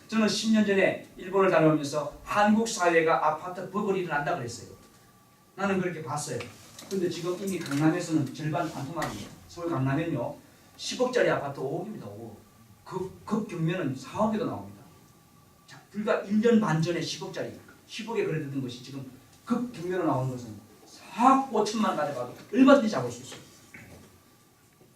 저는 10년 전에 일본을 다녀오면서 한국 사회가 아파트 버블이 일어난다 그랬어요. 나는 그렇게 봤어요. 근데 지금 이미 강남에서는 절반 반토막이에요. 서울 강남은요 10억짜리 아파트 5억입니다. 5억. 그 격면은 4억에도 나옵니다. 자, 불과 1년 반 전에 10억짜리 10억에 거래되던 것이 지금 그 격면으로 나오는 것은 4억 5천만 가져가도 얼마든지 잡을 수 있어요.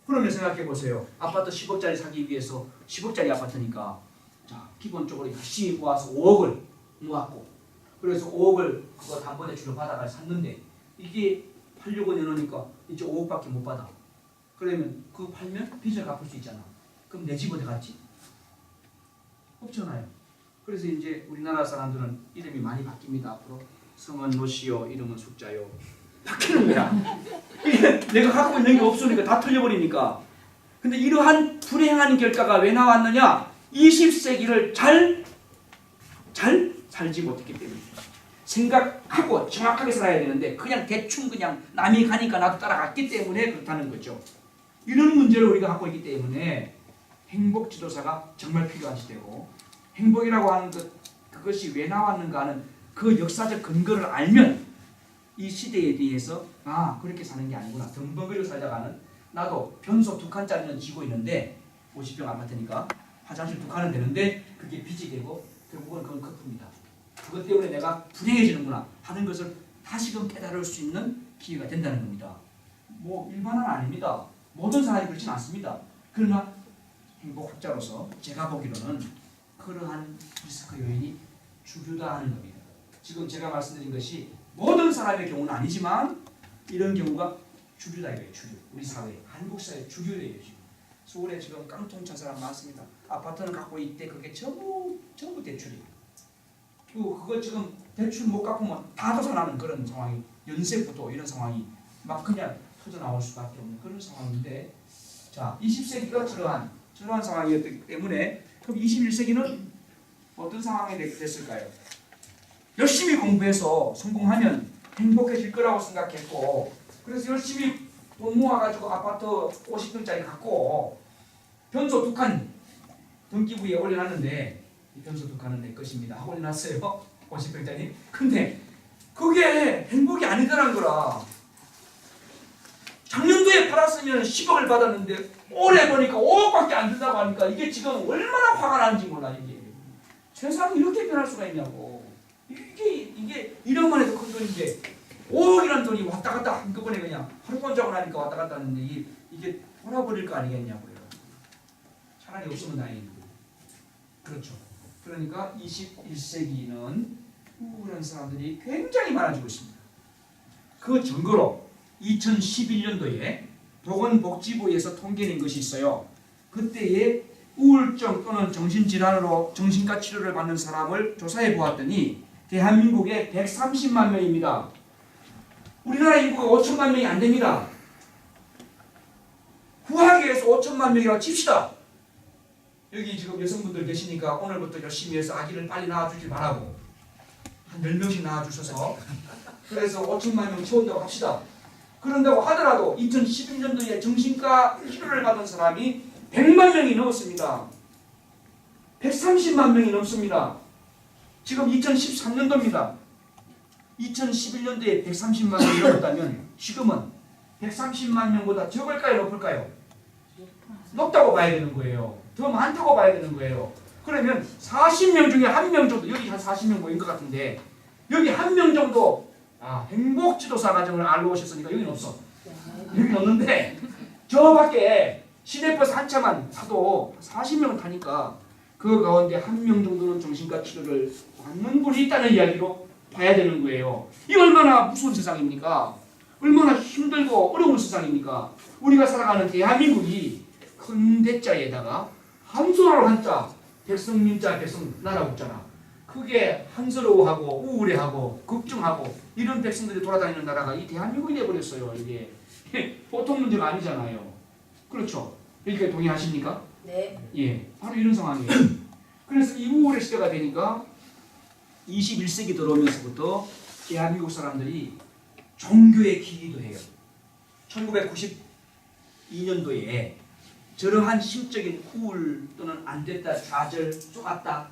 그러면 생각해 보세요. 아파트 10억짜리 사기 위해서 10억짜리 아파트니까 자, 기본적으로 열심히 모아서 5억을 모았고 그래서 5억을 그거 담보대출을 받아가 샀는데 이게 팔려고 내놓으니까 이제 5억밖에 못 받아. 그러면 그거 팔면 빚을 갚을 수 있잖아. 그럼 내 집 어디 갔지? 없잖아요. 그래서 이제 우리나라 사람들은 이름이 많이 바뀝니다. 앞으로 성은 노시요 이름은 숙자요 바뀌는 거야. 이게 내가 갖고 있는 게 없으니까 다 털려버리니까. 근데 이러한 불행한 결과가 왜 나왔느냐? 20세기를 잘 살지 못했기 때문에. 생각하고 정확하게 살아야 되는데 그냥 대충 그냥 남이 가니까 나도 따라갔기 때문에 그렇다는 거죠. 이런 문제를 우리가 갖고 있기 때문에 행복 지도사가 정말 필요한 시대고 행복이라고 하는 그것이 왜 나왔는가 하는 그 역사적 근거를 알면 이 시대에 대해서 아 그렇게 사는 게 아니구나. 덤벙거리고 살다가는 나도 변소 2칸짜리는 지고 있는데 50평 아파트니까 화장실 2칸은 되는데 그게 빚이 되고 결국은 그건 커프입니다. 그것 때문에 내가 불행해지는구나 하는 것을 다시금 깨달을 수 있는 기회가 된다는 겁니다. 뭐 일반은 아닙니다. 모든 사람이 그렇진 않습니다. 그러나 행복학자로서 제가 보기로는 그러한 리스크 요인이 주류다 하는 겁니다. 지금 제가 말씀드린 것이 모든 사람의 경우는 아니지만 이런 경우가 주류다 이거예요. 주류. 우리 사회, 한국 사회 주류예요. 지금. 서울에 지금 깡통 찬 사람 많습니다. 아파트는 갖고 있대. 그게 전부 대출이에요. 그거 지금 대출 못 갚으면 다 도산하는 그런 상황이 연쇄부도 이런 상황이 막 그냥 터져 나올 수밖에 없는 그런 상황인데 자 20세기가 저러한 상황이었기 때문에 그럼 21세기는 어떤 상황이 됐을까요? 열심히 공부해서 성공하면 행복해질 거라고 생각했고 그래서 열심히 돈 모아가지고 아파트 50평짜리 갖고 변소 2칸 등기부에 올려놨는데 이 변소 2칸은 내 것입니다. 올려놨어요. 50평짜리. 근데 그게 행복이 아니더란 거라. 작년도에 팔았으면 10억을 받았는데 올해 보니까 5억밖에 안 든다고 하니까 이게 지금 얼마나 화가 나는지 몰라. 이게 세상이 이렇게 변할 수가 있냐고. 이게 1억만 해도 큰 돈인데 5억이라는 돈이 왔다 갔다 한꺼번에 그냥 하루만 자고 나니까 왔다 갔다 하는데 이게 돌아버릴 거 아니겠냐고요. 차라리 없으면 다행이고. 그렇죠. 그러니까 21세기는 우울한 사람들이 굉장히 많아지고 있습니다. 그 증거로 2011년도에 보건복지부에서 통계낸 것이 있어요. 그때의 우울증 또는 정신질환으로 정신과 치료를 받는 사람을 조사해 보았더니 대한민국에 130만 명입니다. 우리나라 인구가 5천만 명이 안 됩니다. 구하기에서 5천만 명이라고 칩시다. 여기 지금 여성분들 계시니까 오늘부터 열심히 해서 아기를 빨리 낳아주길 바라고 한 10명씩 낳아주셔서 그래서 5천만 명 채운다고 합시다. 그런다고 하더라도 2011년도에 정신과 치료를 받은 사람이 100만 명이 넘었습니다. 130만 명이 넘습니다. 지금 2013년도입니다. 2011년도에 130만 명이 넘었다면 지금은 130만 명보다 적을까요? 높을까요? 높다고 봐야 되는 거예요. 더 많다고 봐야 되는 거예요. 그러면 40명 중에 1명 정도, 여기 한 40명 모인 것 같은데 여기 1명 정도 행복지도사 과정을 알고 오셨으니까 여기는 없어. 여기는 없는데 저 밖에 시내버스 한 차만 타도 40명은 타니까 그 가운데 1명 정도는 정신과 치료를 받는 분이 있다는 이야기로 봐야 되는 거예요. 이 얼마나 무서운 세상입니까? 얼마나 힘들고 어려운 세상입니까? 우리가 살아가는 대한민국이 큰 대자에다가 한소로 한자 백성민자 백성 나라 국잖아. 그게 한스러워하고 우울해하고 걱정하고 이런 백성들이 돌아다니는 나라가 이 대한민국이 되어버렸어요. 이게 보통 문제가 아니잖아요. 그렇죠? 여기까지 동의하십니까? 네. 예, 바로 이런 상황이에요. 그래서 이 우울의 시대가 되니까 21세기 들어오면서부터 대한민국 사람들이 종교에 기기도 해요. 1992년도에 저러한 심적인 우울 또는 안 됐다, 좌절, 쏘갔다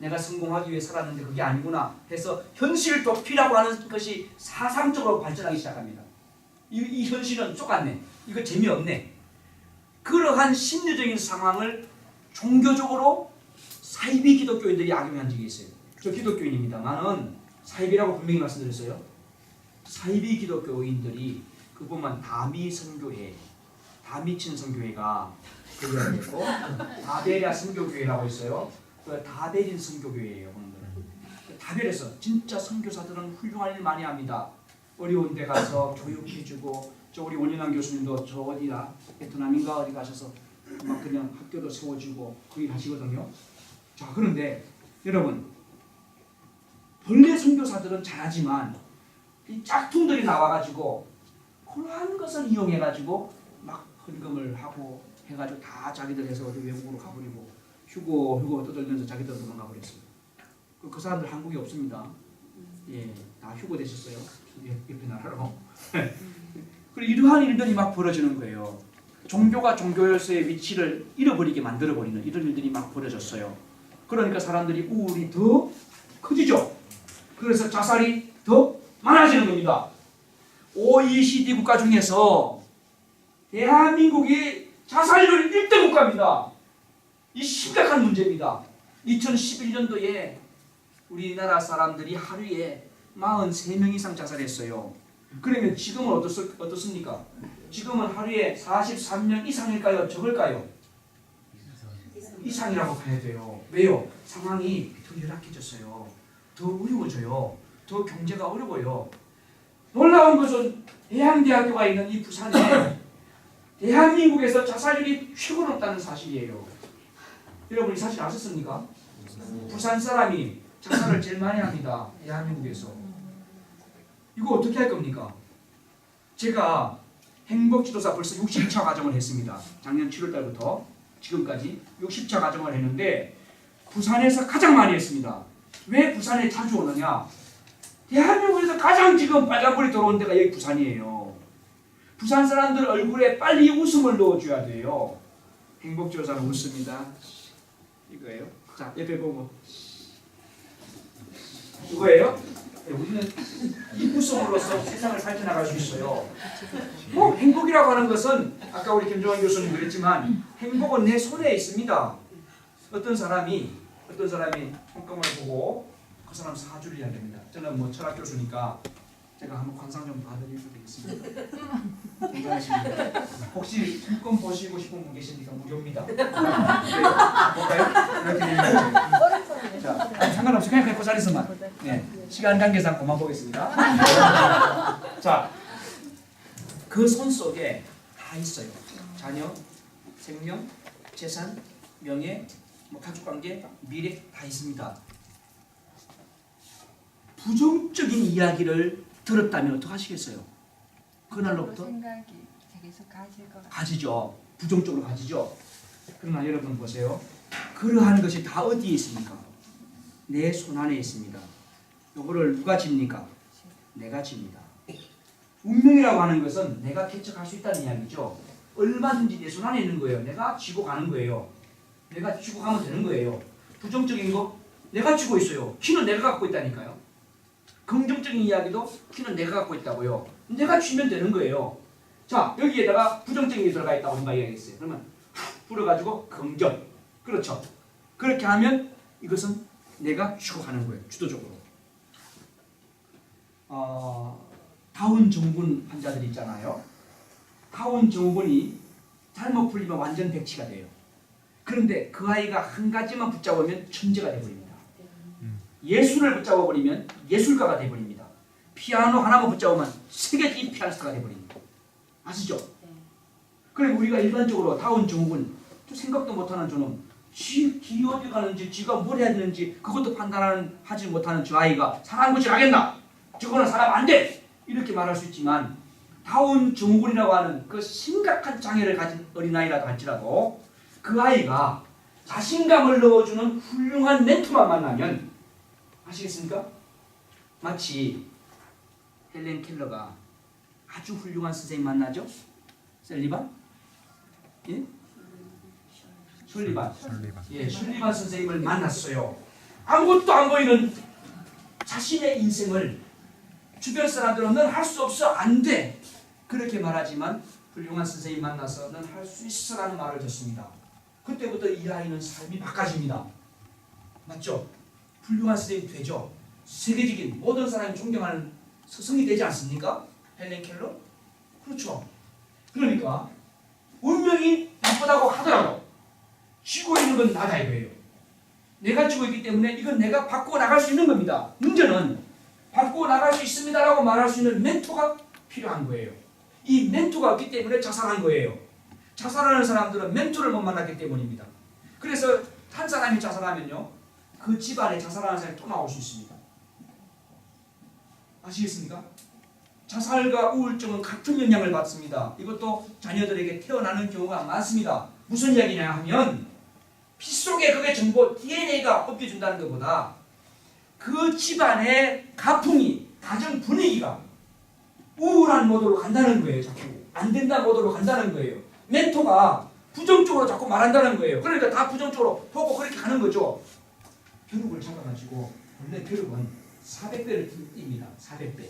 내가 성공하기 위해 살았는데 그게 아니구나 해서 현실 도피라고 하는 것이 사상적으로 발전하기 시작합니다. 이 현실은 똑같네. 이거 재미없네. 그러한 심리적인 상황을 종교적으로 사이비 기독교인들이 악용한 적이 있어요. 저 기독교인입니다만은 사이비라고 분명히 말씀드렸어요. 사이비 기독교인들이 그 보면 다미 선교회, 다미친 선교회가 그려야 되고 다베리아 선교교회라고 있어요. 그 다베린 선교교회예요. 다벨에서 진짜 선교사들은 훌륭한 일 많이 합니다. 어려운 데 가서 교육해주고 저 우리 원윤환 교수님도 저 어디야 베트남인가 어디 가셔서 막 그냥 학교도 세워주고 그 일 하시거든요. 자 그런데 여러분 본래 선교사들은 잘하지만 이 짝퉁들이 나와가지고 그러한 것을 이용해가지고 막 헌금을 하고 해가지고 다 자기들 해서 어디 외국으로 가버리고 휴고 떠들면서 자기들 도망가 버렸어요. 그 사람들 한국에 없습니다. 예, 다 휴고 되셨어요. 옆에 나라로. 그리고 이러한 일들이 막 벌어지는 거예요. 종교가 종교에서의 위치를 잃어버리게 만들어버리는 이런 일들이 막 벌어졌어요. 그러니까 사람들이 우울이 더 커지죠. 그래서 자살이 더 많아지는 겁니다. OECD 국가 중에서 대한민국이 자살률 1등 국가입니다. 이 심각한 문제입니다. 2011년도에 우리나라 사람들이 하루에 43명 이상 자살했어요. 그러면 지금은 어떻습니까? 지금은 하루에 43명 이상일까요? 적을까요? 이상이라고 봐야 돼요. 왜요? 상황이 더 열악해졌어요. 더 어려워져요. 더 경제가 어려워요. 놀라운 것은 해양대학교가 있는 이 부산에 대한민국에서 자살률이 최고 높다는 사실이에요. 여러분 이 사실 아셨습니까? 부산 사람이 자살을 제일 많이 합니다. 대한민국에서. 이거 어떻게 할 겁니까? 제가 행복지도사 벌써 60차 과정을 했습니다. 작년 7월달부터 지금까지 60차 과정을 했는데 부산에서 가장 많이 했습니다. 왜 부산에 자주 오느냐? 대한민국에서 가장 지금 빨간불이 들어온 데가 여기 부산이에요. 부산 사람들 얼굴에 빨리 웃음을 넣어줘야 돼요. 행복지도사는 웃습니다. 이거예요. 자, 옆에 보고. 이거예요? 네, 우리는 이 웃음으로써 세상을 살펴나갈 수 있어요. 뭐 행복이라고 하는 것은 아까 우리 김종환 교수님 그랬지만 행복은 내 손에 있습니다. 어떤 사람이 손금을 보고 그 사람 사주를 해야 됩니다. 저는 뭐 철학 교수니까 제가 한번 관상 좀 봐드리도 되겠습니다. 괜찮으십니까? 혹시 손금 보시고 싶은 분 계십니까? 무료입니다. 네, 볼까요? 이렇게 자, 상관없이 그냥 그 자리에서만. 네, 시간 관계상 그만 보겠습니다. 자, 그 손 속에 다 있어요. 자녀, 생명, 재산, 명예, 뭐 가족관계, 미래 다 있습니다. 부정적인 이야기를 들었다면 어떡하시겠어요? 그날로부터 생각이 계속 가질 것 같아요. 가지죠. 부정적으로 가지죠. 그러나 여러분 보세요. 그러한 것이 다 어디에 있습니까? 내 손 안에 있습니다. 이거를 누가 집니까? 내가 집니다. 운명이라고 하는 것은 내가 개척할 수 있다는 이야기죠. 얼마든지 내 손 안에 있는 거예요. 내가 쥐고 가는 거예요. 내가 쥐고 가면 되는 거예요. 부정적인 거 내가 쥐고 있어요. 키는 내가 갖고 있다니까요. 긍정적인 이야기도 키는 내가 갖고 있다고요. 내가 쥐면 되는 거예요. 자, 여기에다가 부정적인 게 들어가 있다고 누가 이야기했어요. 그러면 불어가지고 긍정. 그렇죠. 그렇게 하면 이것은 내가 쥐고 가는 거예요. 주도적으로. 다운 증후군 환자들 있잖아요. 다운 증후군이 잘못 풀리면 완전 백치가 돼요. 그런데 그 아이가 한 가지만 붙잡으면 천재가 되어버립니다. 예술을 붙잡아버리면 예술가가 되어버립니다. 피아노 하나만 붙잡으면 세계적인 피아니스트가 되어버립니다. 아시죠? 그럼 우리가 일반적으로 다운 증후군 생각도 못하는 저놈 지 어디 가는지 지가 뭘 해야 되는지 그것도 하지 못하는 저 아이가 사람 고치를 하겠나? 저거는 사람 안 돼! 이렇게 말할 수 있지만 다운 증후군이라고 하는 그 심각한 장애를 가진 어린아이라도 할지라도 그 아이가 자신감을 넣어주는 훌륭한 멘토만 만나면 아시겠습니까? 마치 헬렌 켈러가 아주 훌륭한 선생님 만나죠? 셀리반? 예? 슐리반. 예, 슐리반 선생님을 만났어요. 아무것도 안 보이는 자신의 인생을 주변 사람들은 넌 할 수 없어, 안 돼, 그렇게 말하지만 훌륭한 선생님 만나서 넌 할 수 있어 라는 말을 듣습니다. 그때부터 이 아이는 삶이 바꿔집니다. 맞죠? 훌륭한 선생님이 되죠. 세계적인 모든 사람이 존경하는 스승이 되지 않습니까? 헬렌 켈러? 그렇죠. 그러니까 운명이 나쁘다고 하더라도 쥐고 있는 건 나다 이거예요. 내가 쥐고 있기 때문에 이건 내가 바꾸어 나갈 수 있는 겁니다. 문제는 바꾸어 나갈 수 있습니다라고 말할 수 있는 멘토가 필요한 거예요. 이 멘토가 없기 때문에 자살한 거예요. 자살하는 사람들은 멘토를 못 만났기 때문입니다. 그래서 한 사람이 자살하면요, 그 집안에 자살하는 사람이 또 나올 수 있습니다. 아시겠습니까? 자살과 우울증은 같은 영향을 받습니다. 이것도 자녀들에게 태어나는 경우가 많습니다. 무슨 이야기냐 하면 피 속에 그게 전부 DNA가 엎겨준다는 것보다 그 집안의 가풍이, 가정 분위기가 우울한 모드로 간다는 거예요. 자꾸 안 된다 모드로 간다는 거예요. 멘토가 부정적으로 자꾸 말한다는 거예요. 그러니까 다 부정적으로 보고 그렇게 가는 거죠. 벼룩을 잡아가지고, 원래 벼룩은 400배를 띱니다. 400배.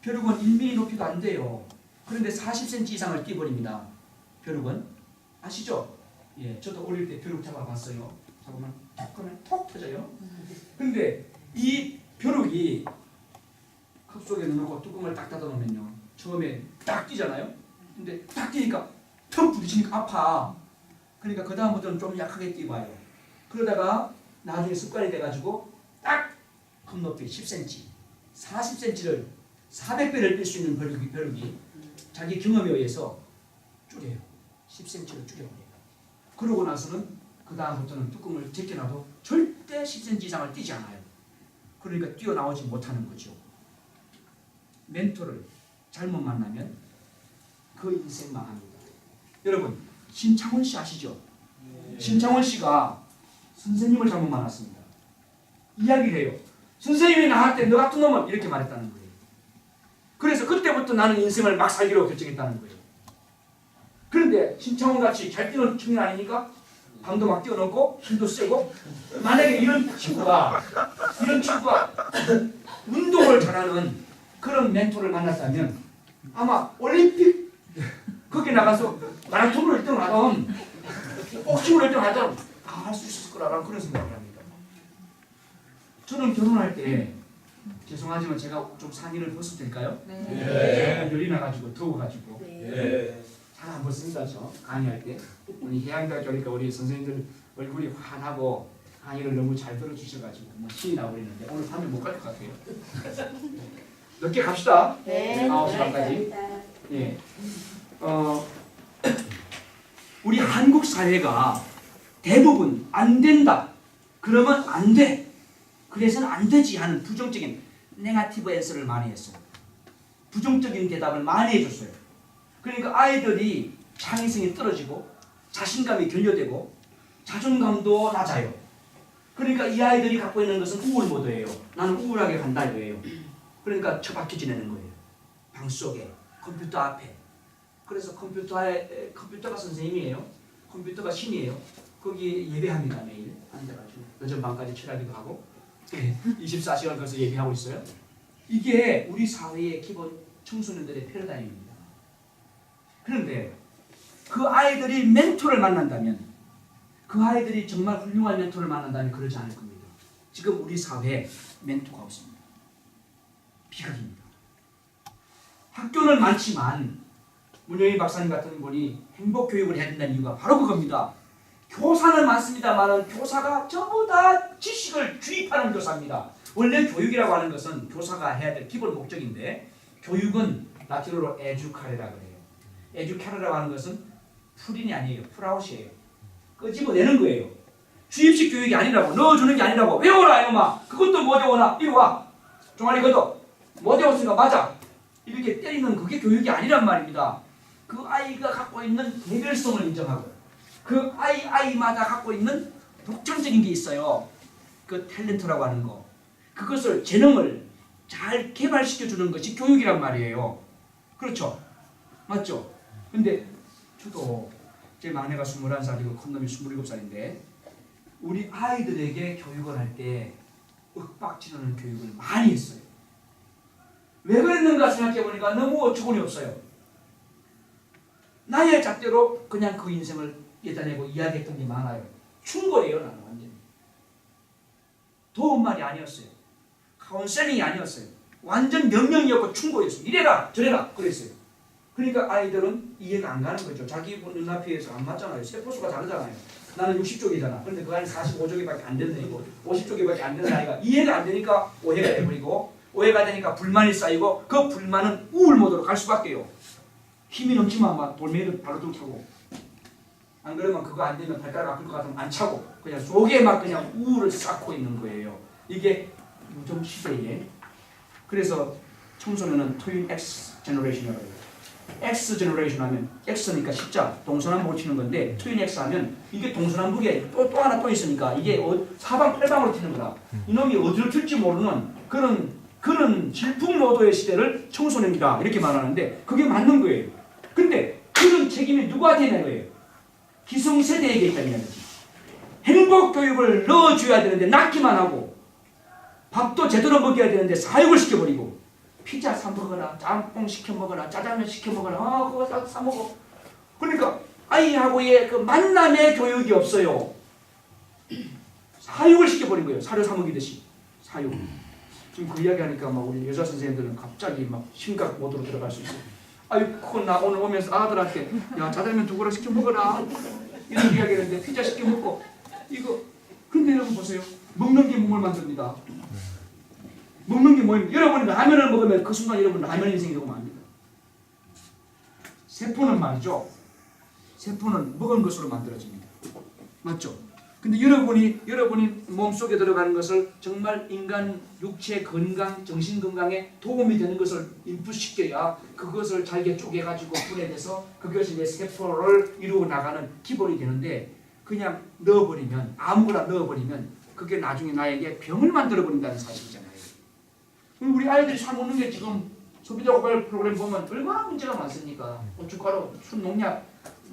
벼룩은 1mm 높이도 안 돼요. 그런데 40cm 이상을 띄버립니다. 벼룩은. 아시죠? 예, 저도 어릴 때 벼룩 잡아봤어요. 잡으면 톡 하면 톡 터져요. 근데 이 벼룩이 컵 속에 넣어놓고 뚜껑을 딱 닫아 놓으면요, 처음에 딱 뛰잖아요. 근데 딱 뛰니까 턱 부딪히니까 아파. 그러니까 그 다음부터는 좀 약하게 뛰어봐요. 그러다가 나중에 습관이 돼가지고 딱 컵 높이 10cm, 40cm를 400배를 뺄 수 있는 벼룩이 자기 경험에 의해서 줄여요. 10cm를 줄여버려요. 그러고 나서는 그 다음부터는 뚜껑을 제껴놔도 절대 10cm 이상을 뛰지 않아요. 그러니까 뛰어나오지 못하는 거죠. 멘토를 잘못 만나면 그 인생 망합니다. 여러분, 신창원 씨 아시죠? 네. 신창원 씨가 선생님을 잘못 만났습니다. 이야기를 해요. 선생님이 나한테 너 같은 놈은 이렇게 말했다는 거예요. 그래서 그때부터 나는 인생을 막 살기로 결정했다는 거예요. 그런데 신창원 같이 잘 뛰는 청년 아니니까 방도 막 뛰어넘고 힘도 세고, 만약에 이런 친구가 운동을 잘하는 그런 멘토를 만났다면 아마 올림픽 거기 나가서 마라톤을 1등 하던 복싱을 1등 하던 다 할 수 있을 거라는 그런 생각을 합니다. 저는 결혼할 때, 죄송하지만 제가 좀 상의를 벗어도 될까요? 네. 열이 나가지고 더워가지고 네. 잘 안 벗습니다. 저 강의할 때 우리 해양대학교 오니까 우리 선생님들 얼굴이 환하고 강의를 너무 잘 들어주셔가지고 뭐 신이 나버리는데 오늘 밤에 못 갈 것 같아요. 늦게 갑시다. 네. 9시 반까지. 예. 우리 한국 사회가 대부분 안 된다, 그러면 안 돼, 그래서는 안 되지 하는 부정적인 네거티브 앤서를 많이 했어요. 부정적인 대답을 많이 해줬어요. 그러니까 아이들이 창의성이 떨어지고 자신감이 결여되고 자존감도 낮아요. 그러니까 이 아이들이 갖고 있는 것은 우울 모드예요. 나는 우울하게 간다 이거예요. 그러니까 처박혀 지내는 거예요. 방 속에, 컴퓨터 앞에. 그래서 컴퓨터가 선생님이에요. 컴퓨터가 신이에요. 거기 예배합니다. 매일 앉아가지고 늦은 밤까지 철하기도 하고 24시간 거기서 예배하고 있어요. 이게 우리 사회의 기본 청소년들의 패러다임입니다. 그런데 그 아이들이 멘토를 만난다면, 그 아이들이 정말 훌륭한 멘토를 만난다면 그러지 않을 겁니다. 지금 우리 사회에 멘토가 없습니다. 비극입니다. 학교는 많지만 문영희 박사님 같은 분이 행복교육을 해야 된다는 이유가 바로 그겁니다. 교사는 많습니다만 교사가 전부 다 지식을 주입하는 교사입니다. 원래 교육이라고 하는 것은 교사가 해야 될 기본 목적인데, 교육은 라틴어로 에듀카레라 그래요. 에듀카레라고 하는 것은 풀인이 아니에요. 풀아웃이에요. 끄집어내는 거예요. 주입식 교육이 아니라고, 넣어주는 게 아니라고. 외워라 이놈아. 그것도 못 외워나? 이리 와. 종아리 걷어. 못 외웠으니까 맞아. 이렇게 때리는 그게 교육이 아니란 말입니다. 그 아이가 갖고 있는 개별성을 인정하고, 그 아이마다 갖고 있는 독창적인 게 있어요. 그 탤런트라고 하는 거. 그것을, 재능을 잘 개발시켜주는 것이 교육이란 말이에요. 그렇죠? 맞죠? 근데 저도 제 막내가 21살이고 큰 놈이 27살인데 우리 아이들에게 교육을 할 때 윽박지르는 교육을 많이 했어요. 왜 그랬는가 생각해보니까 너무 어처구니 없어요. 나의 잣대로 그냥 그 인생을 예단내고 이야기했던 게 많아요. 충고예요. 나는 완전히. 도움 말이 아니었어요. 카운셀링이 아니었어요. 완전 명령이었고 충고였어요. 이래라 저래라 그랬어요. 그러니까 아이들은 이해가 안 가는 거죠. 자기 눈앞에서 안 맞잖아요. 세포수가 다르잖아요. 나는 60쪽이잖아. 그런데 그 안에 45쪽이밖에 안 되는 애고 50쪽이밖에 안 되는 아이가 이해가 안 되니까 오해가 돼버리고 오해가 되니까 불만이 쌓이고 그 불만은 우울 모드로 갈 수밖에요. 힘이 넘치면 막 돌멩이를 발로 들고 안 그러면 그거 안 되면 발가락 아플 것 같으면 안 차고 그냥 속에 막 그냥 우울을 쌓고 있는 거예요. 이게 요즘 시대에 그래서 청소년은 트윈 X 제너레이션이라고 해요. X 제너레이션 하면 X니까 십자 동서남북을 치는 건데 트윈 X 하면 이게 동서남북에 또 하나 또 있으니까 이게 사방팔방으로 튀는 거다. 이놈이 어디로 튈지 모르는 그런 질풍노도의 시대를 청소년이다 이렇게 말하는데 그게 맞는 거예요. 근데 그런 책임이 누구한테 있는 거예요? 기성세대에게 있다는 거지. 행복 교육을 넣어줘야 되는데 낳기만 하고 밥도 제대로 먹여야 되는데 사육을 시켜버리고 피자 사 먹어라, 짬뽕 시켜 먹어라, 짜장면 시켜 먹어라, 그거 사 먹어. 그러니까 아이하고의 그 만남의 교육이 없어요. 사육을 시켜버린 거예요. 사료 사 먹이듯이 사육. 지금 그 이야기하니까 막 우리 여자 선생님들은 갑자기 막 심각 모드로 들어갈 수 있어요. 아유, 그건 나 오늘 오면서 아들한테 야 짜장면 2그릇 시켜 먹어라 이런 이야기했는데 피자 시켜 먹고 이거 근데 여러분 보세요. 먹는 게 몸을 만듭니다. 먹는 게 뭐예요? 여러분이 라면을 먹으면 그 순간 여러분 라면 인생이 되고 맙니다. 세포는 말이죠. 세포는 먹은 것으로 만들어집니다. 맞죠? 근데 여러분이 몸속에 들어가는 것을 정말 인간 육체 건강, 정신 건강에 도움이 되는 것을 인풋시켜야 그것을 잘게 쪼개가지고 분해돼서 그것이 내 세포를 이루어 나가는 기본이 되는데 그냥 넣어버리면 아무거나 넣어버리면 그게 나중에 나에게 병을 만들어버린다는 사실이잖아요. 우리 아이들이 잘 먹는 게 지금 소비자 고발 프로그램 보면 얼마나 문제가 많습니까? 고춧가루, 순농약,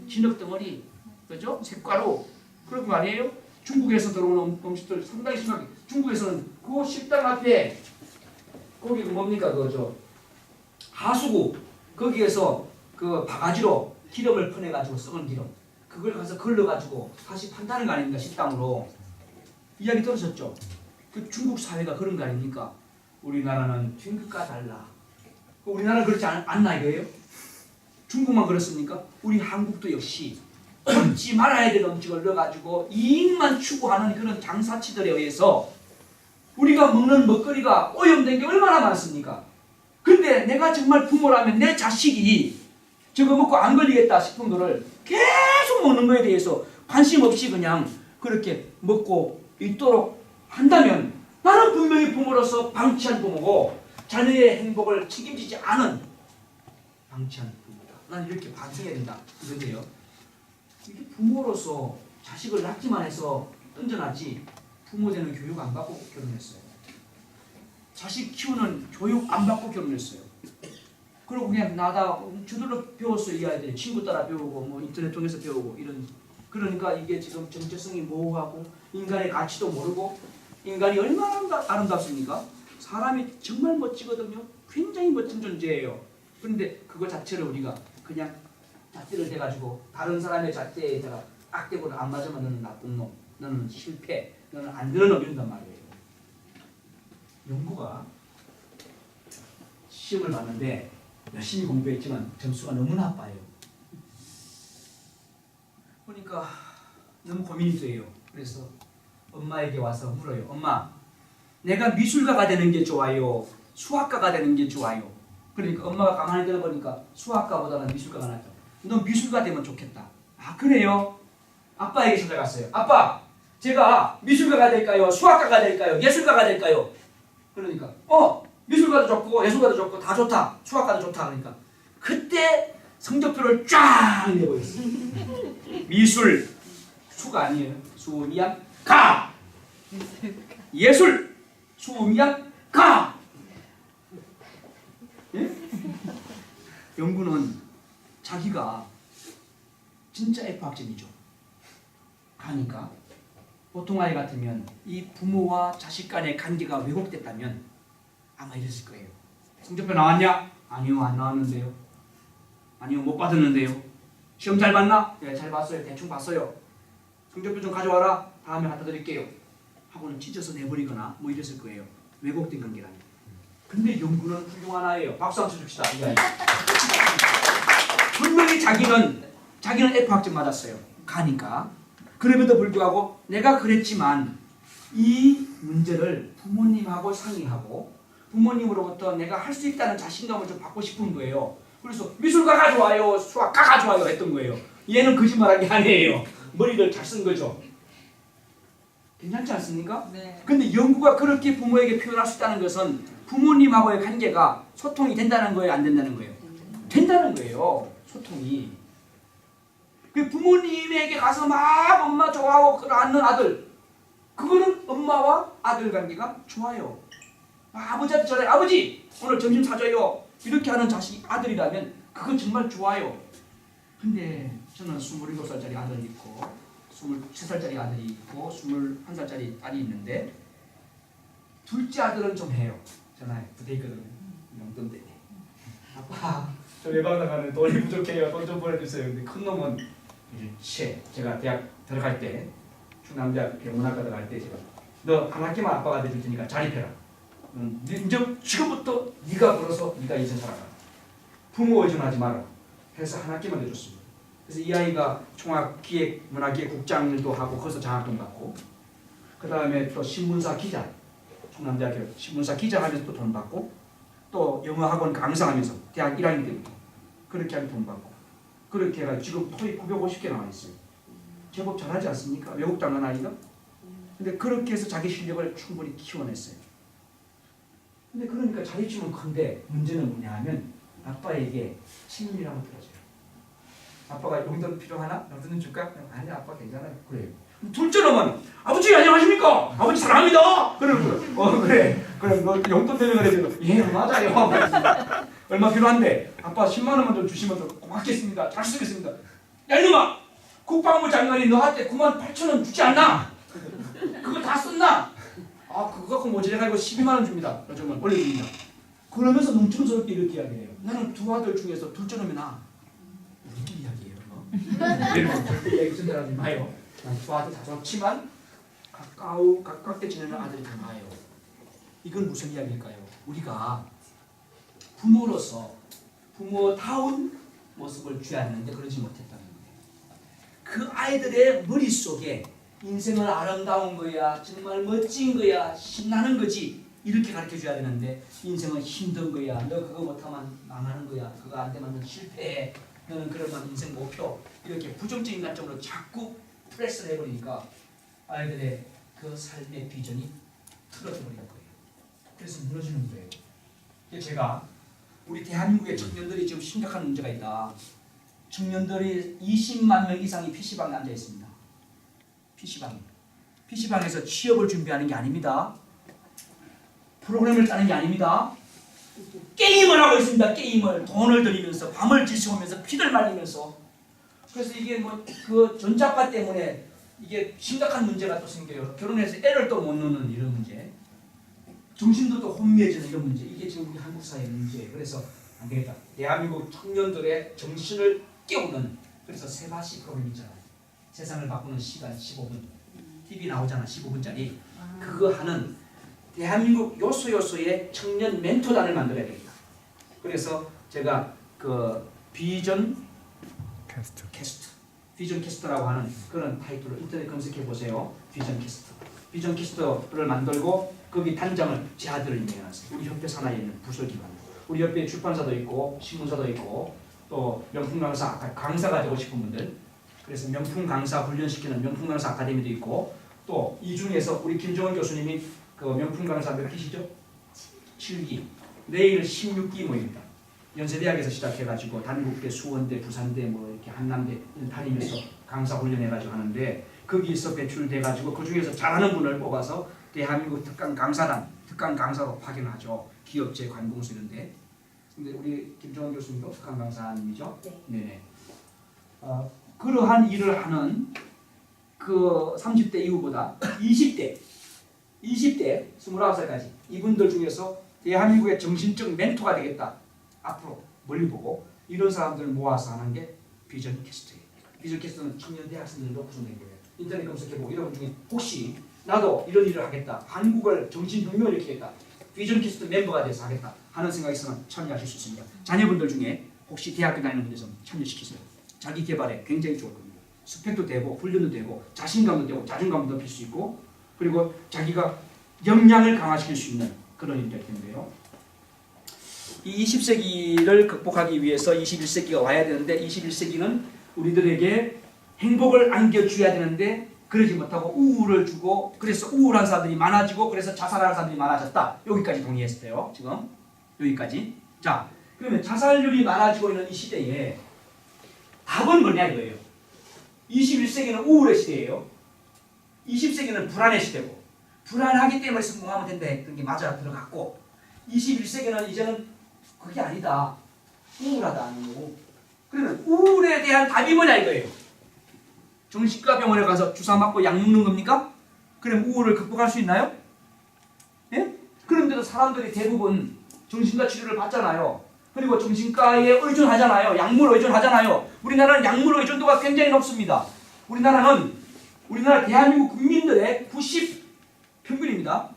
진흙덩어리, 그죠? 색가루 그런 거 아니에요? 중국에서 들어오는 음식들 상당히 심하게. 중국에서는 그 식당 앞에 거기 뭡니까 그저 하수구 거기에서 그 바가지로 기름을 퍼내가지고 썩은 기름 그걸 가서 걸러가지고 다시 판다는 거 아닙니까 식당으로. 이야기 들으셨죠? 그 중국 사회가 그런 거 아닙니까? 우리나라는 중국과 달라. 우리나라는 그렇지 않나 이거예요? 중국만 그렇습니까? 우리 한국도 역시 먹지 말아야 될 음식을 넣어가지고 이익만 추구하는 그런 장사치들에 의해서 우리가 먹는 먹거리가 오염된 게 얼마나 많습니까? 근데 내가 정말 부모라면 내 자식이 저거 먹고 안 걸리겠다 싶은 거를 계속 먹는 거에 대해서 관심 없이 그냥 그렇게 먹고 있도록 한다면 나는 분명히 부모로서 방치한 부모고 자녀의 행복을 책임지지 않은 방치한 부모다. 난 이렇게 반성해야 된다. 그런데요. 이게 부모로서 자식을 낳기만 해서 던져놨지 부모 되는 교육 안 받고 결혼했어요. 자식 키우는 교육 안 받고 결혼했어요. 그리고 그냥 나다 저절로 배웠어요. 이 아이들이 친구 따라 배우고 뭐 인터넷 통해서 배우고 이런. 그러니까 이게 지금 정체성이 모호하고 인간의 가치도 모르고 인간이 얼마나 아름답습니까? 사람이 정말 멋지거든요. 굉장히 멋진 존재예요. 그런데 그거 자체를 우리가 그냥 잣대를 대가지고 다른 사람의 잣대에다가 악대고는 안 맞으면 너는 나쁜 놈, 너는 실패, 너는 안 되는 놈 이런단 말이에요. 연구가 시험을 봤는데 열심히 공부했지만 점수가 너무 나빠요. 그러니까 너무 고민이 돼요. 그래서 엄마에게 와서 물어요. 엄마, 내가 미술가가 되는 게 좋아요? 수학가가 되는 게 좋아요? 그러니까 엄마가 가만히 들어보니까 수학가보다는 미술가가 낫다. 너 미술가 되면 좋겠다. 아 그래요? 아빠에게 찾아갔어요. 아빠, 제가 미술가가 될까요? 수학가가 될까요? 예술가가 될까요? 그러니까 미술가도 좋고 예술가도 좋고 다 좋다. 수학가도 좋다. 그러니까 그때 성적표를 쫙 내보였어요. 미술 수가 아니에요. 수미양 가. 예술 수미양 가. 예? 연구는 자기가 진짜 F학점이죠. 가니까 보통 아이 같으면 이 부모와 자식 간의 관계가 왜곡됐다면 아마 이랬을 거예요. 성적표 나왔냐? 아니요, 안 나왔는데요. 아니요, 못 받았는데요. 시험 잘 봤나? 네, 잘 봤어요. 대충 봤어요. 성적표 좀 가져와라. 다음에 갖다 드릴게요. 하고는 찢어서 내버리거나 뭐 이랬을 거예요. 왜곡된 관계라면. 근데 연구는 훌륭한 아이예요. 박수 한번 쳐줍시다. 이 아이. 분명히 자기는 F학점 맞았어요. 가니까. 그럼에도 불구하고 내가 그랬지만 이 문제를 부모님하고 상의하고 부모님으로부터 내가 할 수 있다는 자신감을 좀 받고 싶은 거예요. 그래서 미술가 가져와요, 수학가 가져와요 했던 거예요. 얘는 거짓말한 게 아니에요. 머리를 잘 쓴 거죠. 괜찮지 않습니까? 네. 근데 연구가 그렇게 부모에게 표현할 수 있다는 것은 부모님하고의 관계가 소통이 된다는 거예요, 안 된다는 거예요? 된다는 거예요, 소통이. 그 부모님에게 가서 막 엄마 좋아하고 끌어안는 아들, 그거는 엄마와 아들 관계가 좋아요. 아버지한테 전화해, 아버지 오늘 점심 사줘요, 이렇게 하는 자식 아들이라면 그건 정말 좋아요. 근데 저는 27살짜리 아들이 있고 23살짜리 아들이 있고 21살짜리 딸이 있는데 둘째 아들은 좀 해요. 전화해, 부대 있거든요. 용돈 때문에 아빠 저 외박 나가는 돈이 부족해요, 돈 좀 보내주세요. 근데 큰 놈은 일체 제가 대학 들어갈 때 충남대학 영문학과 들어갈 때 제가 너 한 학기만 아빠가 내줄 테니까 자립해라. 이제 지금부터 네가 벌어서 네가 인생 살아가. 부모 의존하지 마라. 해서 한 학기만 내줬습니다. 그래서 이 아이가 총학기획문화기획국장도 하고 거기서 장학금 받고 그 다음에 또 신문사 기자, 충남대학교 신문사 기자 하면서 또 돈 받고 또 영어학원 강사하면서 대학 1학년 때부터 그렇게 하면 돈 받고 그렇게 해가 지금 토익 950개 나와 있어요. 제법 잘하지 않습니까? 외국 당한 아이가? 근데 그렇게 해서 자기 실력을 충분히 키워냈어요. 근데 그러니까 자립심은 큰데 문제는 뭐냐 하면 아빠에게 친밀을 한번 들어줘요. 아빠가 용돈 필요하나? 용돈 좀 줄까? 아니 아빠 괜찮아요. 그래요. 둘째 놈은 아버지 안녕하십니까? 아버지 사랑합니다. 그래. 그래 너 용돈 되면 그래. 예 맞아요. 얼마 필요한데? 아빠 10만 원만 좀 주시면 좀 고맙겠습니다. 잘 쓰겠습니다. 야 이놈아, 국방부 장관이 너한테 9만 8천 원 주지 않나? 그거 다 썼나? 아 그거 갖고 모자라고 12만 원 줍니다. 요즘은 올려줍니다. 그러면서 농촌스럽게 이렇게 이야기해요. 나는 두 아들 중에서 둘째 놈이 나. 우리끼리 이야기해요. 이러면 절대 얘기 전달하지 마요. 난 두 아들 다 좋지만 가깝게 지내는 아들이 더 나아요. 이건 무슨 이야기일까요? 우리가 부모로서 부모다운 모습을 취하는데 그러지 못했다는 거예요. 그 아이들의 머릿속에 인생은 아름다운 거야, 정말 멋진 거야, 신나는 거지 이렇게 가르쳐줘야 되는데 인생은 힘든 거야, 너 그거 못하면 망하는 거야, 그거 안 되면 넌 실패해, 너는 그러면 인생 못 펴, 이렇게 부정적인 관점으로 자꾸 프레스를 해버리니까 아이들의 그 삶의 비전이 틀어져 버리는 거예요. 그래서 무너지는 거예요. 제가 우리 대한민국의 청년들이 지금 심각한 문제가 있다. 청년들이 20만 명 이상이 PC방에 앉아 있습니다. PC방에서 취업을 준비하는 게 아닙니다. 프로그램을 짜는 게 아닙니다. 게임을 하고 있습니다. 게임을 돈을 들이면서 밤을 지새우면서 피를 말리면서. 그래서 이게 뭐 그 전자파 때문에 이게 심각한 문제가 또 생겨요. 결혼해서 애를 또 못 낳는 이런 문제, 정신도 또 혼미해지는 이런 문제. 이게 지금 우리 한국 사회의 문제예요. 그래서 안 되겠다. 대한민국 청년들의 정신을 깨우는, 그래서 세바시 프로그램 있잖아요. 세상을 바꾸는 시간 15분. TV 나오잖아, 15분짜리. 그거 하는 대한민국 요소요소의 청년 멘토단을 만들어야 됩니다. 그래서 제가 그 비전 비전 캐스터라고 하는 그런 타이틀을 인터넷 검색해 보세요. 비전 캐스터를 만들고 거기 단장을 제 아들을 임명해놨어요. 우리 협회 산하에 있는 부설기관. 우리 협회에 출판사도 있고 신문사도 있고 또 명품 강사 가지고 싶은 분들, 그래서 명품 강사 훈련시키는 명품 강사 아카데미도 있고, 또 이 중에서 우리 김정은 교수님이 그 명품 강사 몇 기시죠? 7기. 내일 16기 모입니다. 연세대학에서 시작해가지고 단국대, 수원대, 부산대, 뭐 이렇게 한남대 다니면서 강사 훈련해가지고 하는데, 거기서 배출돼가지고 그 중에서 잘하는 분을 뽑아서 대한민국 특강 강사로 파견하죠. 기업체, 관공서 이런데. 근데 우리 김정은 교수님도 특강 강사님이죠? 네. 네네. 그러한 일을 하는 그 30대 이후보다 20대, 29살까지 이분들 중에서 대한민국의 정신적 멘토가 되겠다. 앞으로 멀리 보고 이런 사람들을 모아서 하는 게 비전 퀘스트예요. 비전 퀘스트는 청년 대학생들로 구성된 거예요. 인터넷 검색해보고 여러분 중에 혹시 나도 이런 일을 하겠다. 한국을 정신혁명을 일으키겠다. 비전 퀘스트 멤버가 돼서 하겠다 하는 생각이 있으면 참여하실 수 있습니다. 자녀분들 중에 혹시 대학교 다니는 분들 좀 참여시키세요. 자기 개발에 굉장히 좋을 겁니다. 스펙도 되고 훈련도 되고 자신감도 되고 자존감도 높일 수 있고 그리고 자기가 역량을 강화시킬 수 있는 그런 일이 될 텐데요. 이 20세기를 극복하기 위해서 21세기가 와야 되는데 21세기는 우리들에게 행복을 안겨줘야 되는데 그러지 못하고 우울을 주고 그래서 우울한 사람들이 많아지고 그래서 자살하는 사람들이 많아졌다. 여기까지 동의했어요. 지금 여기까지. 자, 그러면 자살률이 많아지고 있는 이 시대에 답은 뭐냐 이거예요. 21세기는 우울의 시대예요. 20세기는 불안의 시대고 불안하기 때문에 성공하면 된다 했던 게 맞아 들어갔고 21세기는 이제는 그게 아니다. 우울하다는 거고 그러면 우울에 대한 답이 뭐냐 이거예요. 정신과 병원에 가서 주사 맞고 약 먹는 겁니까? 그럼 우울을 극복할 수 있나요? 예? 그런데도 사람들이 대부분 정신과 치료를 받잖아요. 그리고 정신과에 의존하잖아요. 약물 의존하잖아요. 우리나라는 약물 의존도가 굉장히 높습니다. 우리나라 대한민국 국민들의 90 평균입니다.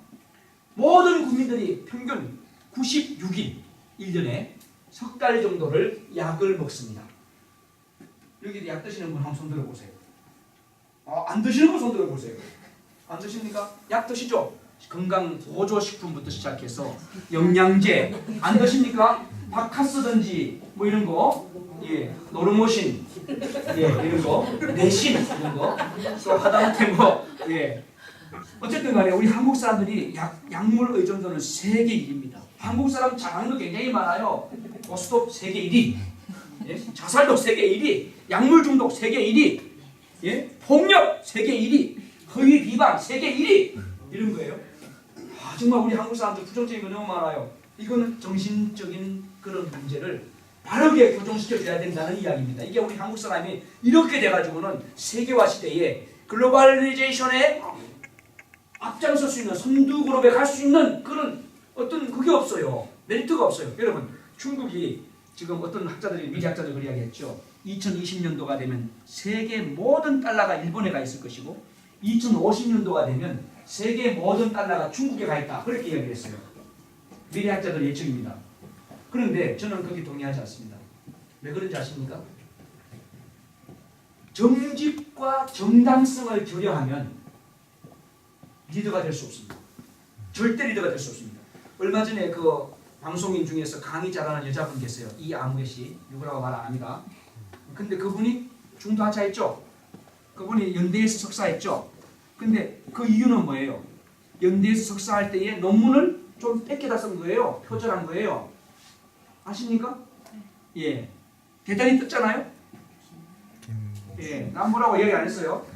모든 국민들이 평균 96일 1년에 석 달 정도를 약을 먹습니다. 여기 약 드시는 분 한번 손 들어보세요. 안 드시는 분 손 들어보세요. 안 드십니까? 약 드시죠? 건강 보조식품부터 시작해서 영양제 안 드십니까? 바카스든지 뭐 이런 거, 예, 노르모신, 예, 이런 거, 내신 이런 거, 또 하다못해 뭐, 예. 어쨌든 간에 우리 한국 사람들이 약물 의존도는 세계 1위입니다. 한국 사람 잘하는 거 굉장히 많아요. 고스톱 세계 1위, 예? 자살도 세계 1위, 약물 중독 세계 1위, 예? 폭력 세계 1위, 허위 비방 세계 1위 이런 거예요. 정말 우리 한국 사람들 부정적인 거 너무 많아요. 이거는 정신적인 그런 문제를 바르게 교정시켜줘야 된다는 이야기입니다. 이게 우리 한국 사람이 이렇게 돼가지고는 세계화 시대에 글로벌리제이션에 앞장설 수 있는 선두그룹에 갈 수 있는 그런 어떤 그게 없어요. 메리트가 없어요. 여러분 중국이 지금 어떤 학자들이 미래학자들이 그렇게 이야기했죠. 2020년도가 되면 세계 모든 달러가 일본에 가 있을 것이고 2050년도가 되면 세계 모든 달러가 중국에 가 있다. 그렇게 이야기했어요. 미래학자들 예측입니다. 그런데 저는 거기 동의하지 않습니다. 왜 그런지 아십니까? 정직과 정당성을 결여하면 리더가 될 수 없습니다. 절대 리더가 될 수 없습니다. 얼마 전에 그 방송인 중에서 강의 잘하는 여자분 계세요. 이아무개 씨. 누구라고 말 안 합니다. 근데 그분이 중도 하차했죠. 그분이 연대에서 석사했죠. 근데 그 이유는 뭐예요? 연대에서 석사할 때에 논문을 좀 뺏겨다 쓴 거예요. 표절한 거예요. 아십니까? 예. 대단히 떴잖아요? 예. 난 뭐라고 얘기 안 했어요.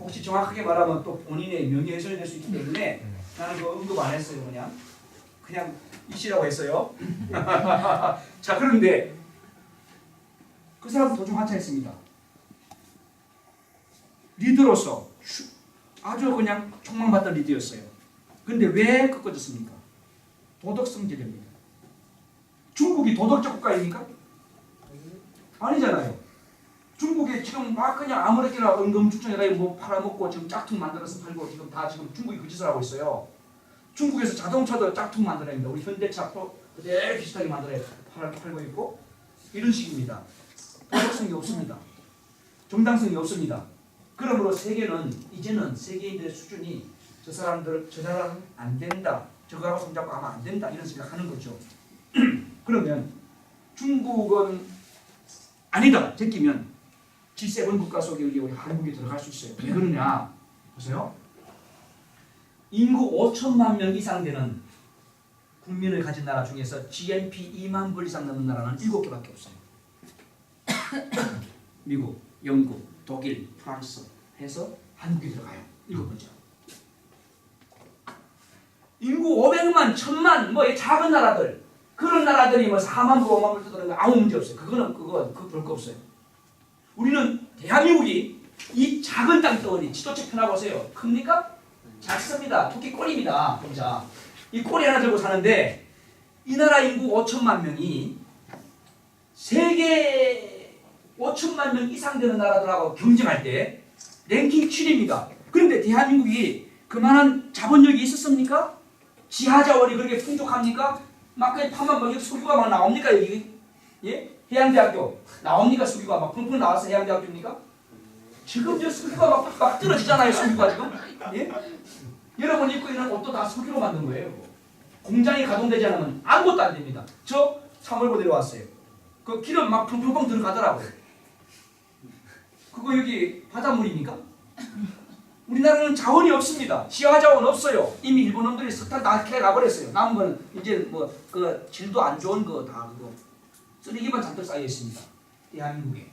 혹시 정확하게 말하면 또 본인의 명예훼손이 될 수 있기 때문에 나는 그 언급 안 했어요. 그냥 이씨라고 했어요. 자, 그런데 그 사람 도중 하차했습니다. 리더로서 아주 그냥 촉망받던 리더였어요. 그런데 왜 꺾어졌습니까? 도덕성 제재입니다. 중국이 도덕적 국가입니까? 아니잖아요. 중국에 지금 막 그냥 아무렇게나 은금죽전에다 뭐 팔아먹고 지금 짝퉁 만들어서 팔고 지금 다 지금 중국이 그 짓을 하고 있어요. 중국에서 자동차도 짝퉁 만들어냅니다. 우리 현대차도 그대로 비슷하게 만들어 팔고 있고 이런 식입니다. 도덕성이 없습니다. 정당성이 없습니다. 그러므로 세계는 이제는 세계인들의 수준이 저 사람들 저 사람은 안 된다. 저거하고 손잡고 하면 안 된다. 이런 생각하는 거죠. 그러면 중국은 아니다. 제끼면 G7 국가 속에 우리 한국이 들어갈 수 있어요. 왜 그러냐? 보세요. 인구 5천만 명 이상 되는 국민을 가진 나라 중에서 GNP 2만 불 이상 넘는 나라는 7개밖에 없어요. 미국, 영국, 독일, 프랑스 해서 한국이 들어가요. 7번째. 인구 500만, 1000만 뭐 작은 나라들 그런 나라들이 뭐 4만 불, 5만 불 뜨는 거 아무 문제 없어요. 그거 별 거 없어요. 우리는 대한민국이 이 작은 땅덩어리 지도책 펴나 보세요. 큽니까? 작습니다. 토끼 꼬리입니다. 보자. 이 꼬리 하나 들고 사는데 이 나라 인구 5천만 명이 세계 5천만 명 이상 되는 나라들하고 경쟁할 때 랭킹 7위입니다. 그런데 대한민국이 그만한 자본력이 있었습니까? 지하자원이 그렇게 풍족합니까? 막 그냥 파면 막 석유가 막 나옵니까? 여기? 예? 해양대학교 나옵니까? 석유가 막 펑펑 나와서 해양대학교입니까? 지금 저 석유가 막 떨어지잖아요. 석유가 지금. 예? 여러분 입고 있는 옷도 다 석유로 만든 거예요. 공장이 가동되지 않으면 아무것도 안 됩니다. 저 사물고 내려왔어요. 그 기름 막 펑펑펑 들어가더라고요. 그거 여기 바닷물입니까? 우리나라는 자원이 없습니다. 지하 자원 없어요. 이미 일본 놈들이 석탄 다 캐가버렸어요. 남은 거는 이제 뭐 그 질도 안 좋은 거 다 그거 쓰레기만 잔뜩 쌓여 있습니다. 대한민국에.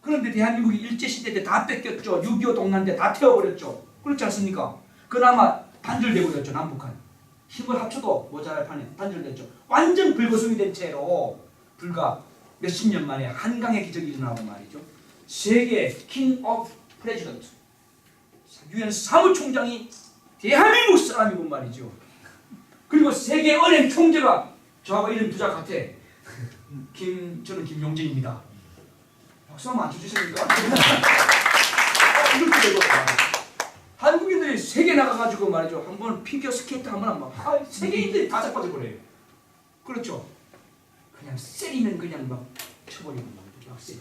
그런데 대한민국이 일제시대 때 다 뺏겼죠. 6.25 동란 때 다 태워버렸죠. 그렇지 않습니까? 그나마 단절되버렸죠. 남북한. 힘을 합쳐도 모자랄 판에 단절됐죠. 완전 불거숭이 된 채로 불과 몇십 년 만에 한강의 기적이 일어나고 말이죠. 세계 킹 오브 프레지던트 유엔 사무총장이 대한민국 사람이고 말이죠. 그리고 세계 은행 총재가 저하고 이름 두자 같아. 저는 김용진입니다. 박수 한번 안 쳐주십니까? 이렇게 되고 한국인들이 세계 나가가지고 말이죠. 한번 피겨 스케이트 한번 세계인들이 다 자빠져버려요. 그렇죠. 그냥 세리는 그냥 막 쳐버리고 막 세리.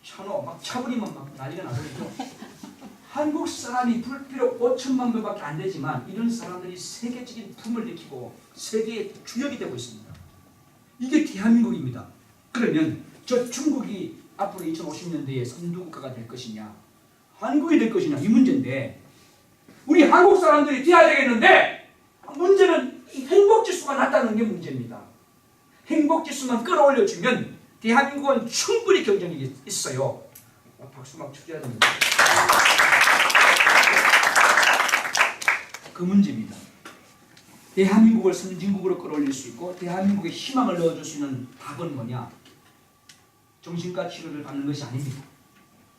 찬호 막 차버리면 막 난리가 나버리죠. 한국 사람이 불필요 5천만 명밖에 안 되지만 이런 사람들이 세계적인 붐을 일으키고 세계의 주역이 되고 있습니다. 이게 대한민국입니다. 그러면 저 중국이 앞으로 2050년대에 선두국가가 될 것이냐 한국이 될 것이냐 이 문제인데 우리 한국 사람들이 돼야 되겠는데 문제는 이 행복지수가 낮다는 게 문제입니다. 행복지수만 끌어올려주면 대한민국은 충분히 경쟁력이 있어요. 박수 막 쳐줘야 됩니다. 그 문제입니다. 대한민국을 선진국으로 끌어올릴 수 있고 대한민국에 희망을 넣어줄 수 있는 답은 뭐냐? 정신과 치료를 받는 것이 아닙니다.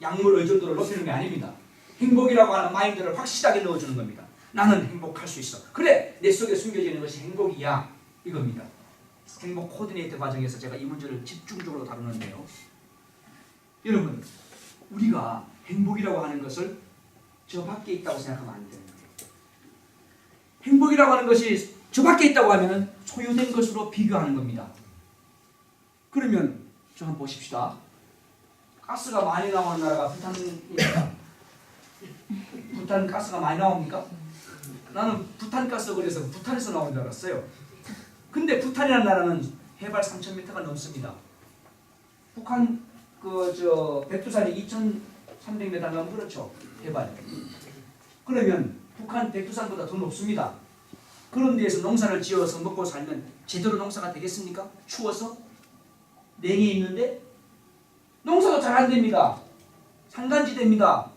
약물 의존도를 높이는 게 아닙니다. 행복이라고 하는 마인드를 확실하게 넣어주는 겁니다. 나는 행복할 수 있어. 그래, 내 속에 숨겨져 있는 것이 행복이야. 이겁니다. 행복 코디네이터 과정에서 제가 이 문제를 집중적으로 다루는데요. 여러분, 우리가 행복이라고 하는 것을 저 밖에 있다고 생각하면 안 되는 거예요. 행복이라고 하는 것이 저 밖에 있다고 하면 소유된 것으로 비교하는 겁니다. 그러면 저 한번 보십시다. 가스가 많이 나오는 나라가 부탄입니다. 부탄 가스가 많이 나옵니까? 나는 부탄 가스 그래서 부탄에서 나온 줄 알았어요. 근데 부탄이라는 나라는 해발 3,000m가 넘습니다. 북한 백두산이 2,300m 넘으면 그렇죠. 해발. 그러면 북한 백두산보다 더 높습니다. 그런 데에서 농사를 지어서 먹고 살면 제대로 농사가 되겠습니까? 추워서? 냉이 있는데? 농사도 잘 안 됩니다. 산간지대입니다.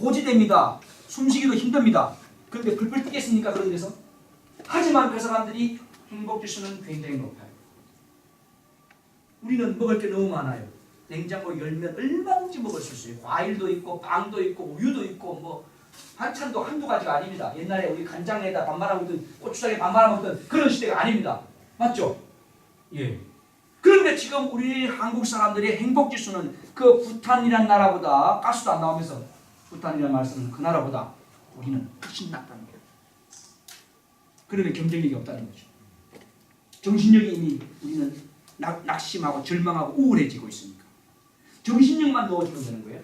고지대입니다. 숨쉬기도 힘듭니다. 그런데 불불 뛰겠습니까? 그런 데서? 하지만 그 사람들이 행복지수는 굉장히 높아요. 우리는 먹을 게 너무 많아요. 냉장고 열면 얼마든지 먹을 수 있어요. 과일도 있고 빵도 있고 우유도 있고 뭐 반찬도 한두 가지가 아닙니다. 옛날에 우리 간장에다 밥 말아 먹던 고추장에 밥 말아 먹던 그런 시대가 아닙니다. 맞죠? 예. 그런데 지금 우리 한국 사람들의 행복지수는 그 부탄이란 나라보다 가스도 안 나오면서 부탄이란 말씀은 그 나라보다 우리는 훨씬 낫다는 거예요. 그러면 경쟁력이 없다는 거죠. 정신력이 이미 우리는 낙심하고 절망하고 우울해지고 있으니까 정신력만 넣어주면 되는 거예요.